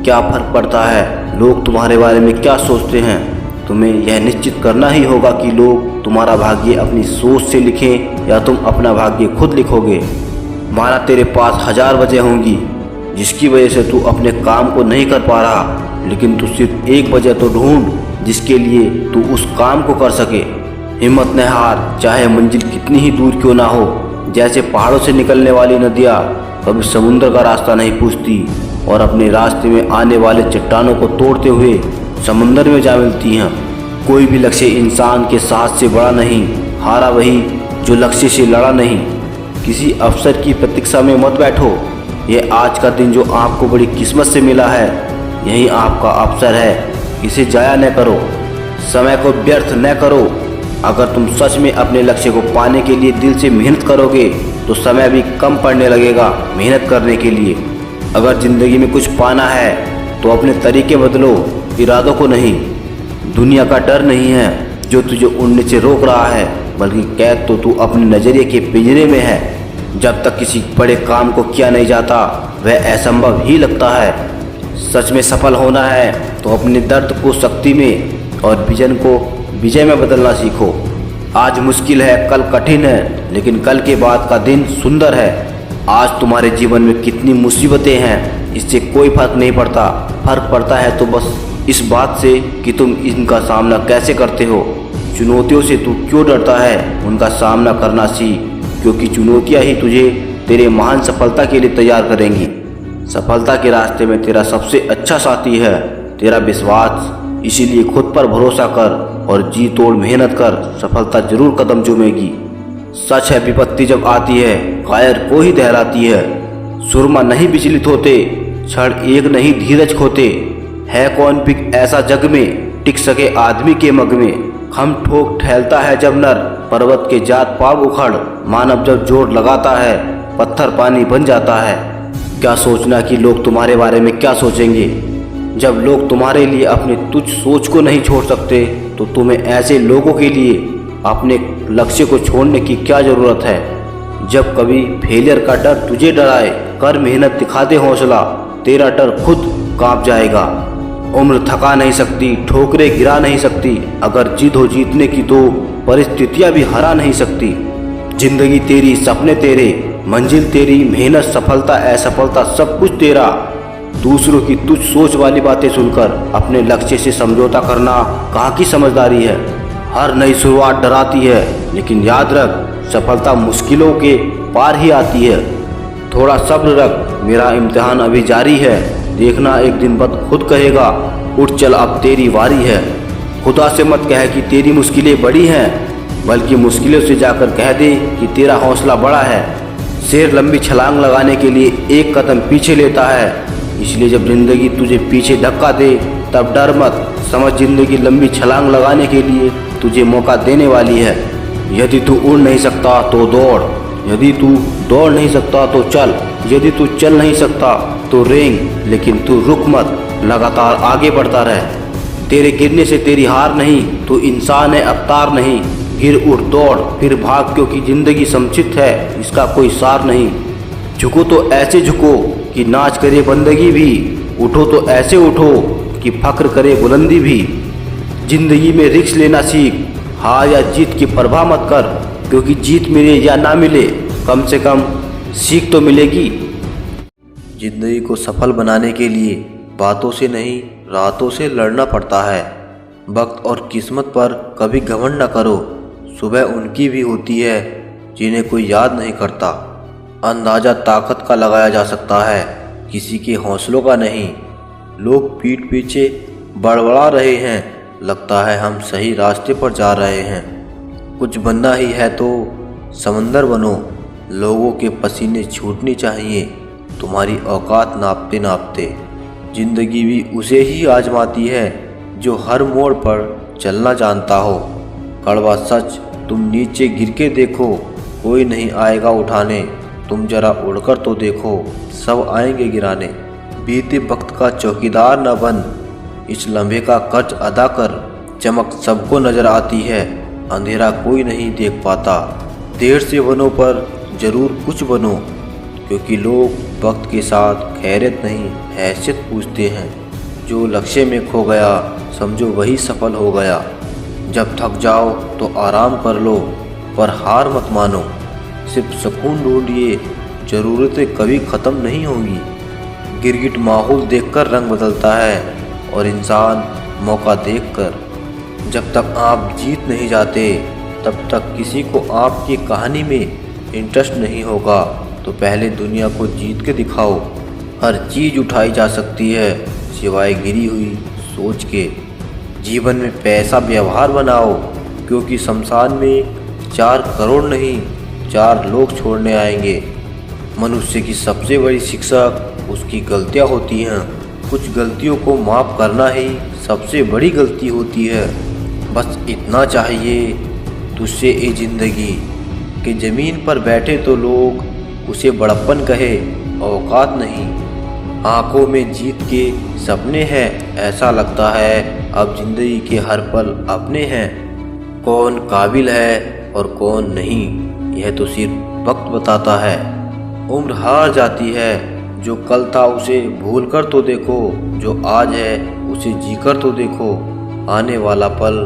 क्या फर्क पड़ता है लोग तुम्हारे बारे में क्या सोचते हैं। तुम्हें यह निश्चित करना ही होगा कि लोग तुम्हारा भाग्य अपनी सोच से लिखें या तुम अपना भाग्य खुद लिखोगे। माना तेरे पास 1000 वजह होंगी जिसकी वजह से तू अपने काम को नहीं कर पा रहा, लेकिन तू सिर्फ एक वजह तो ढूंढ जिसके लिए तू उस काम को कर सके। हिम्मत न हार, चाहे मंजिल कितनी ही दूर क्यों ना हो। जैसे पहाड़ों से निकलने वाली नदियाँ कभी समुद्र का रास्ता नहीं पूछती और अपने रास्ते में आने वाले चट्टानों को तोड़ते हुए समुद्र में जा मिलती हैं। कोई भी लक्ष्य इंसान के साथ से बड़ा नहीं, हारा वही जो लक्ष्य से लड़ा नहीं। किसी अवसर की प्रतीक्षा में मत बैठो। ये आज का दिन जो आपको बड़ी किस्मत से मिला है, यही आपका अवसर है, इसे जाया न करो, समय को व्यर्थ न करो। अगर तुम सच में अपने लक्ष्य को पाने के लिए दिल से मेहनत करोगे तो समय भी कम पड़ने लगेगा मेहनत करने के लिए। अगर ज़िंदगी में कुछ पाना है तो अपने तरीके बदलो, इरादों को नहीं। दुनिया का डर नहीं है जो तुझे उड़ने से रोक रहा है, बल्कि कैद तो तू अपने नज़रिए के पिंजरे में है। जब तक किसी बड़े काम को किया नहीं जाता वह असंभव ही लगता है। सच में सफल होना है तो अपने दर्द को शक्ति में और विजन को विजय में बदलना सीखो। आज मुश्किल है, कल कठिन है, लेकिन कल के बाद का दिन सुंदर है। आज तुम्हारे जीवन में कितनी मुसीबतें हैं इससे कोई फर्क नहीं पड़ता। फर्क पड़ता है तो बस इस बात से कि तुम इनका सामना कैसे करते हो। चुनौतियों से तू क्यों डरता है, उनका सामना करना सीख, क्योंकि चुनौतियाँ ही तुझे तेरे महान सफलता के लिए तैयार करेंगी। सफलता के रास्ते में तेरा सबसे अच्छा साथी है तेरा विश्वास। इसीलिए खुद पर भरोसा कर और जी तोड़ मेहनत कर, सफलता जरूर कदम चूमेगी। सच है विपत्ति जब आती है कायर को ही दहलाती है। सुरमा नहीं विचलित होते, क्षण एक नहीं धीरज खोते। है कौन पिक ऐसा जग में टिक सके आदमी के मग में। हम ठोक ठहलता है जब नर, पर्वत के जात पाव उखड़। मानव जब जोर लगाता है पत्थर पानी बन जाता है। क्या सोचना कि लोग तुम्हारे बारे में क्या सोचेंगे। जब लोग तुम्हारे लिए अपने तुच्छ सोच को नहीं छोड़ सकते तो तुम्हें ऐसे लोगों के लिए अपने लक्ष्य को छोड़ने की क्या ज़रूरत है। जब कभी फेलियर का डर तुझे डराए, कर मेहनत, दिखा दे हौसला, तेरा डर खुद कांप जाएगा। उम्र थका नहीं सकती, ठोकरें गिरा नहीं सकती। अगर जिद हो जीतने की तो परिस्थितियाँ भी हरा नहीं सकती। जिंदगी तेरी, सपने तेरे, मंजिल तेरी, मेहनत, सफलता, असफलता सब कुछ तेरा। दूसरों की तुच्छ सोच वाली बातें सुनकर अपने लक्ष्य से समझौता करना कहाँ की समझदारी है। हर नई शुरुआत डराती है, लेकिन याद रख सफलता मुश्किलों के पार ही आती है। थोड़ा सब्र रख, मेरा इम्तिहान अभी जारी है। देखना एक दिन वक्त खुद कहेगा उठ चल अब तेरी वारी है। खुदा से मत कह कि तेरी मुश्किलें बड़ी हैं, बल्कि मुश्किलों से जाकर कह दे कि तेरा हौसला बड़ा है। शेर लंबी छलांग लगाने के लिए एक कदम पीछे लेता है, इसलिए जब जिंदगी तुझे पीछे धक्का दे तब डर मत। समझ जिंदगी लंबी छलांग लगाने के लिए तुझे मौका देने वाली है। यदि तू उड़ नहीं सकता तो दौड़, यदि तू दौड़ नहीं सकता तो चल, यदि तू चल नहीं सकता तो रेंग, लेकिन तू रुक मत, लगातार आगे बढ़ता रह। तेरे गिरने से तेरी हार नहीं, तू इंसान है अवतार नहीं। गिर उठ दौड़ फिर भाग, क्योंकि जिंदगी संक्षिप्त है, इसका कोई सार नहीं। झुको तो ऐसे झुको कि नाच करे बंदगी भी, उठो तो ऐसे उठो कि फख्र करे बुलंदी भी। जिंदगी में रिस्क लेना सीख, हार या जीत की परवाह मत कर, क्योंकि जीत मिले या ना मिले कम से कम सीख तो मिलेगी। जिंदगी को सफल बनाने के लिए बातों से नहीं रातों से लड़ना पड़ता है। वक्त और किस्मत पर कभी घमंड न करो, सुबह उनकी भी होती है जिन्हें कोई याद नहीं करता। अंदाज़ा ताकत का लगाया जा सकता है, किसी के हौसलों का नहीं। लोग पीठ पीछे बड़बड़ा रहे हैं, लगता है हम सही रास्ते पर जा रहे हैं। कुछ बनना ही है तो समंदर बनो, लोगों के पसीने छूटने चाहिए तुम्हारी औकात नापते नापते। जिंदगी भी उसे ही आजमाती है जो हर मोड़ पर चलना जानता हो। कड़वा सच, तुम नीचे गिर के देखो, कोई नहीं आएगा उठाने। तुम जरा उड़कर तो देखो, सब आएंगे गिराने। बीते वक्त का चौकीदार न बन, इस लम्हे का कर्ज अदा कर। चमक सबको नजर आती है, अंधेरा कोई नहीं देख पाता। देर से बनो पर जरूर कुछ बनो, क्योंकि लोग वक्त के साथ खैरियत नहीं हैसियत पूछते हैं। जो लक्ष्य में खो गया समझो वही सफल हो गया। जब थक जाओ तो आराम कर लो, पर हार मत मानो। सिर्फ सुकून ढूंढिए, ज़रूरतें कभी ख़त्म नहीं होंगी। गिरगिट माहौल देखकर रंग बदलता है और इंसान मौका देखकर। जब तक आप जीत नहीं जाते तब तक किसी को आपकी कहानी में इंटरेस्ट नहीं होगा। तो पहले दुनिया को जीत के दिखाओ। हर चीज़ उठाई जा सकती है सिवाय गिरी हुई सोच के। जीवन में पैसा व्यवहार बनाओ, क्योंकि शमशान में 4 करोड़ नहीं 4 लोग छोड़ने आएंगे। मनुष्य की सबसे बड़ी शिक्षक उसकी गलतियां होती हैं। कुछ गलतियों को माफ़ करना ही सबसे बड़ी गलती होती है। बस इतना चाहिए तुझसे ये ज़िंदगी कि ज़मीन पर बैठे तो लोग उसे बड़प्पन कहे, औकात नहीं। आंखों में जीत के सपने हैं, ऐसा लगता है अब ज़िंदगी के हर पल अपने हैं। कौन काबिल है और कौन नहीं, यह तो सिर्फ वक्त बताता है। उम्र हार जाती है, जो कल था उसे भूल कर तो देखो, जो आज है उसे जी कर तो देखो। आने वाला पल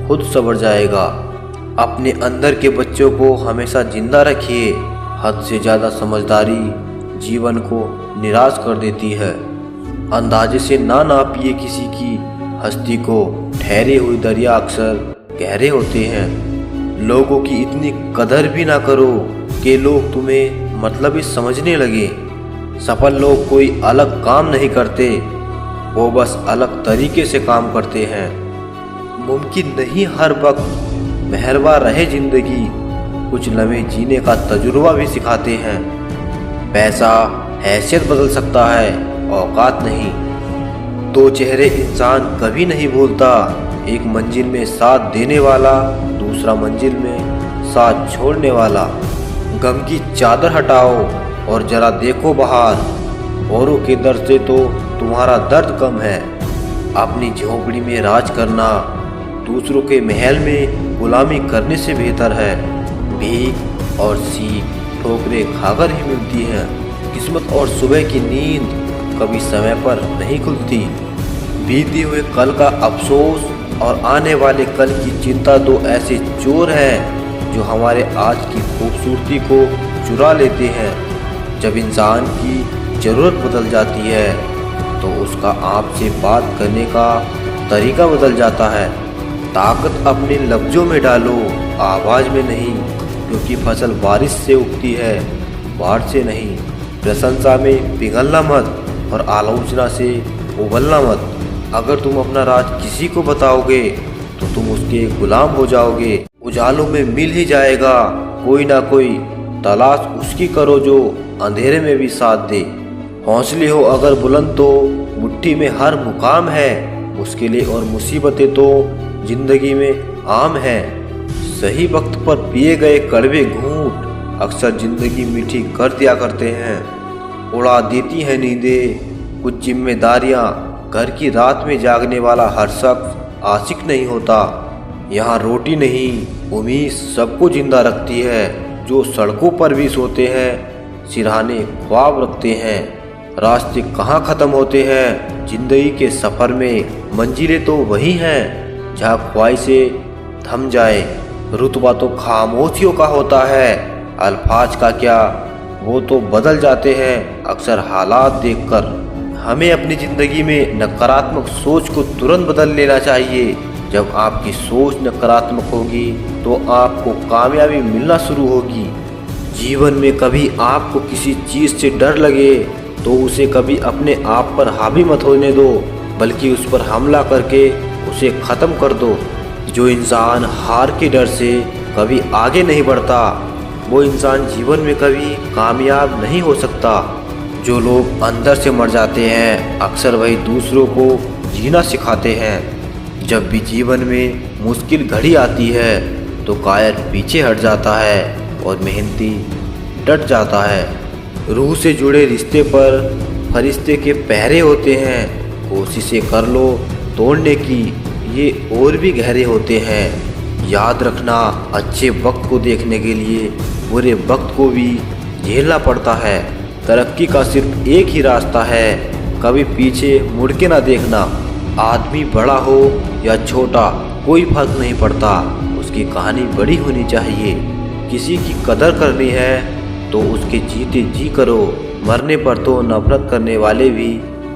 खुद संवर जाएगा। अपने अंदर के बच्चों को हमेशा जिंदा रखिए। हद से ज़्यादा समझदारी जीवन को निराश कर देती है। अंदाजे से ना नापिए किसी की हस्ती को, ठहरे हुए दरिया अक्सर गहरे होते हैं। लोगों की इतनी कदर भी ना करो कि लोग तुम्हें मतलबी समझने लगे। सफल लोग कोई अलग काम नहीं करते, वो बस अलग तरीके से काम करते हैं। मुमकिन नहीं हर वक्त मेहरबा रहे ज़िंदगी, कुछ लम्हे जीने का तजुर्बा भी सिखाते हैं। पैसा हैसियत बदल सकता है, औकात नहीं। 2 चेहरे इंसान कभी नहीं भूलता, एक मंजिल में साथ देने वाला, दूसरा मंजिल में साथ छोड़ने वाला। गम की चादर हटाओ और जरा देखो बाहर, औरों के दर्द से तो तुम्हारा दर्द कम है। अपनी झोंपड़ी में राज करना दूसरों के महल में गुलामी करने से बेहतर है। भीख और सीख ठोकरें खाकर ही मिलती हैं। किस्मत और सुबह की नींद कभी समय पर नहीं खुलती। बीते हुए कल का अफसोस और आने वाले कल की चिंता 2 ऐसे चोर हैं जो हमारे आज की खूबसूरती को चुरा लेते हैं। जब इंसान की ज़रूरत बदल जाती है तो उसका आपसे बात करने का तरीका बदल जाता है। ताकत अपने लफ्ज़ों में डालो, आवाज़ में नहीं, क्योंकि फसल बारिश से उगती है, बाढ़ से नहीं। प्रशंसा में पिघलना मत और आलोचना से उबलना मत। अगर तुम अपना राज किसी को बताओगे तो तुम उसके गुलाम हो जाओगे। उजालों में मिल ही जाएगा कोई ना कोई, तलाश उसकी करो जो अंधेरे में भी साथ दे। हौसले हो अगर बुलंद तो मुट्ठी में हर मुकाम है। मुश्किलें और मुसीबतें तो जिंदगी में आम है। सही वक्त पर पिए गए कड़वे घूंट अक्सर जिंदगी मीठी कर दिया करते हैं। उड़ा देती हैं नींदें कुछ जिम्मेदारियां। घर की रात में जागने वाला हर शख्स आशिक नहीं होता। यहाँ रोटी नहीं उम्मीद सबको जिंदा रखती है। जो सड़कों पर भी सोते हैं सिरहाने ख्वाब रखते हैं। रास्ते कहाँ ख़त्म होते हैं जिंदगी के सफ़र में, मंजिलें तो वही हैं जहाँ ख्वाहिशें थम जाए। रुतबा तो खामोशियों का होता है, अल्फाज का क्या, वो तो बदल जाते हैं अक्सर हालात देखकर। हमें अपनी ज़िंदगी में नकारात्मक सोच को तुरंत बदल लेना चाहिए। जब आपकी सोच नकारात्मक होगी तो आपको कामयाबी मिलना शुरू होगी। जीवन में कभी आपको किसी चीज़ से डर लगे तो उसे कभी अपने आप पर हावी मत होने दो, बल्कि उस पर हमला करके उसे ख़त्म कर दो। जो इंसान हार के डर से कभी आगे नहीं बढ़ता वो इंसान जीवन में कभी कामयाब नहीं हो सकता। जो लोग अंदर से मर जाते हैं अक्सर वही दूसरों को जीना सिखाते हैं। जब भी जीवन में मुश्किल घड़ी आती है तो कायर पीछे हट जाता है और मेहनती डट जाता है। रूह से जुड़े रिश्ते पर फरिश्ते के पहरे होते हैं। कोशिशें कर लो तोड़ने की, ये और भी गहरे होते हैं। याद रखना अच्छे वक्त को देखने के लिए बुरे वक्त को भी झेलना पड़ता है। तरक्की का सिर्फ एक ही रास्ता है, कभी पीछे मुड़ के ना देखना। आदमी बड़ा हो या छोटा कोई फर्क नहीं पड़ता, उसकी कहानी बड़ी होनी चाहिए। किसी की कदर करनी है तो उसके जीते जी करो। मरने पर तो नफरत करने वाले भी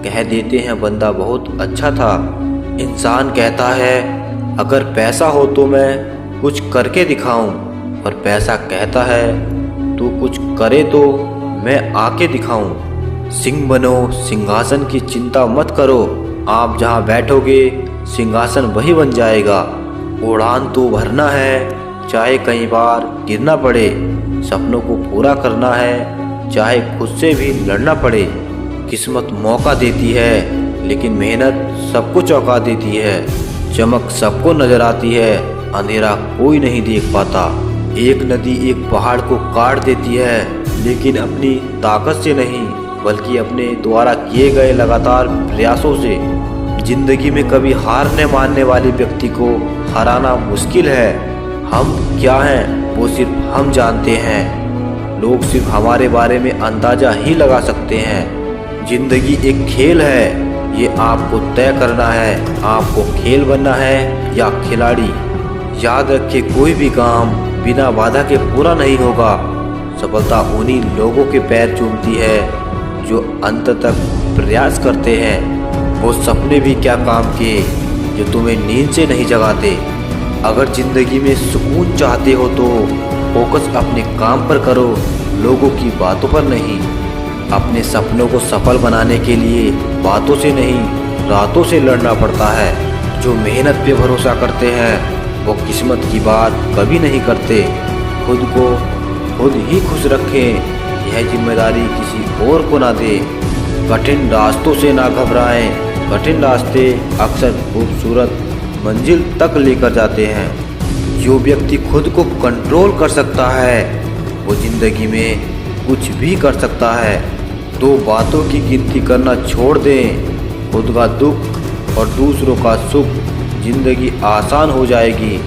कह देते हैं बंदा बहुत अच्छा था। इंसान कहता है अगर पैसा हो तो मैं कुछ करके दिखाऊं, पर पैसा कहता है तू कुछ करे तो मैं आके दिखाऊं। सिंह बनो, सिंहासन की चिंता मत करो, आप जहां बैठोगे सिंहासन वही बन जाएगा। उड़ान तो भरना है, चाहे कई बार गिरना पड़े। सपनों को पूरा करना है, चाहे खुद से भी लड़ना पड़े। किस्मत मौका देती है, लेकिन मेहनत सबको चौंका देती है। चमक सबको नजर आती है, अंधेरा कोई नहीं देख पाता। एक नदी एक पहाड़ को काट देती है, लेकिन अपनी ताकत से नहीं, बल्कि अपने द्वारा किए गए लगातार प्रयासों से। जिंदगी में कभी हार न मानने वाले व्यक्ति को हराना मुश्किल है। हम क्या हैं वो सिर्फ हम जानते हैं, लोग सिर्फ हमारे बारे में अंदाजा ही लगा सकते हैं। जिंदगी एक खेल है, ये आपको तय करना है, आपको खेल बनना है या खिलाड़ी। याद रखिए कोई भी काम बिना बाधा के पूरा नहीं होगा। सफलता उन्हीं लोगों के पैर चूमती है जो अंत तक प्रयास करते हैं। वो सपने भी क्या काम के जो तुम्हें नींद से नहीं जगाते। अगर जिंदगी में सुकून चाहते हो तो फोकस अपने काम पर करो, लोगों की बातों पर नहीं। अपने सपनों को सफल बनाने के लिए बातों से नहीं, रातों से लड़ना पड़ता है। जो मेहनत पे भरोसा करते हैं वो किस्मत की बात कभी नहीं करते। खुद को खुद ही खुश रखें, यह जिम्मेदारी किसी और को ना दे। कठिन रास्तों से ना घबराएं, कठिन रास्ते अक्सर खूबसूरत मंजिल तक लेकर जाते हैं। जो व्यक्ति खुद को कंट्रोल कर सकता है वो जिंदगी में कुछ भी कर सकता है। दो बातों की गिनती करना छोड़ दें, खुद का दुख और दूसरों का सुख, जिंदगी आसान हो जाएगी।